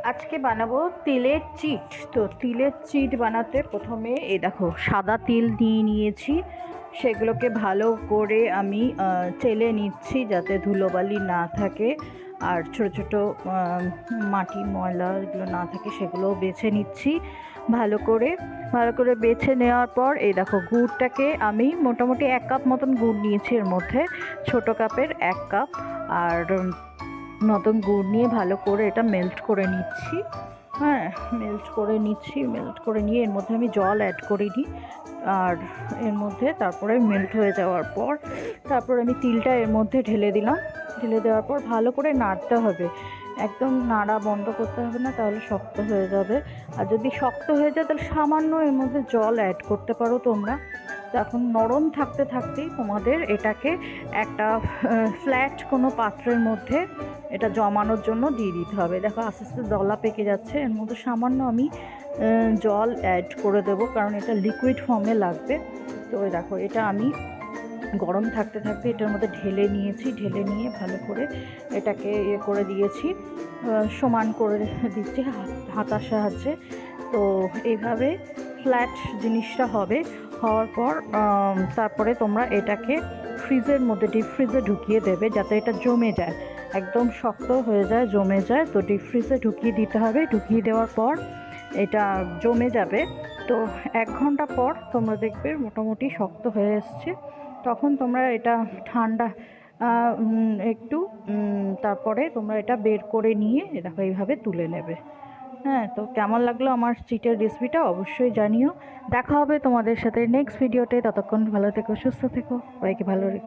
আজকে বানাবো তিলের চিট। তো তিলের চিট বানাতে প্রথমে এই দেখো সাদা তিল নিয়েছি, সেগুলোকে ভালো করে আমি চেলে নিচ্ছি যাতে ধুলোবালি না থাকে, আর ছোট ছোট মাটি ময়লা এগুলো না থাকে সেগুলোও বেছে নিচ্ছি ভালো করে বেছে নেওয়ার পর এই দেখো গুড়টাকে আমি মোটামুটি 1 কাপ মতন গুড় নিয়েছি, এর মধ্যে ছোটো কাপের 1 কাপ আর নতুন গুড় নিয়ে ভালো করে এটা মেল্ট করে নিচ্ছি। হ্যাঁ, মেল্ট করে নিয়ে এর মধ্যে আমি জল অ্যাড করে দিই, আর এর মধ্যে তারপরে মেল্ট হয়ে যাওয়ার পর তারপর আমি তিলটা এর মধ্যে ঢেলে দিলাম। ঢেলে দেওয়ার পর ভালো করে নাড়তে হবে, একদম নাড়া বন্ধ করতে হবে না, তাহলে শক্ত হয়ে যাবে। আর যদি শক্ত হয়ে যায় তাহলে সামান্য এর মধ্যে জল অ্যাড করতে পারো তোমরা। তো এখন নরম থাকতে থাকতেই তোমাদের এটাকে একটা ফ্ল্যাট কোনো পাত্রের মধ্যে এটা জমানোর জন্য দিয়ে দিতে হবে। দেখো আস্তে আস্তে দলা পেকে যাচ্ছে, এর মধ্যে সামান্য আমি জল অ্যাড করে দেবো, কারণ এটা লিকুইড ফর্মে লাগবে। তো দেখো এটা আমি গরম থাকতে থাকতে এটার মধ্যে ঢেলে নিয়ে ভালো করে এটাকে করে দিয়েছি, সমান করে দিচ্ছি হাতার সাহায্যে। তো এইভাবে ফ্ল্যাট জিনিসটা হওয়ার পর তারপরে তোমরা এটাকে ফ্রিজের মধ্যে ডিপ ফ্রিজে ঢুকিয়ে দেবে, যাতে এটা জমে যায়, একদম শক্ত হয়ে যায়, জমে যায়। তো ডিপ ফ্রিজে ঢুকিয়ে দিতে হবে। ঢুকিয়ে দেওয়ার পর এটা জমে যাবে। তো 1 ঘন্টা পর তোমরা দেখবে মোটামুটি শক্ত হয়ে এসছে। তখন তোমরা এটা ঠান্ডা একটু তারপরে তোমরা এটা বের করে নিয়ে দেখো এইভাবে তুলে নেবে। হ্যাঁ, তো কেমন লাগলো আমার চিটের রেসিপিটা অবশ্যই জানিও। দেখা হবে তোমাদের সাথে নেক্সট ভিডিওতে। ততক্ষণ ভালো থেকো, সুস্থ থেকো, সবাইকে ভালো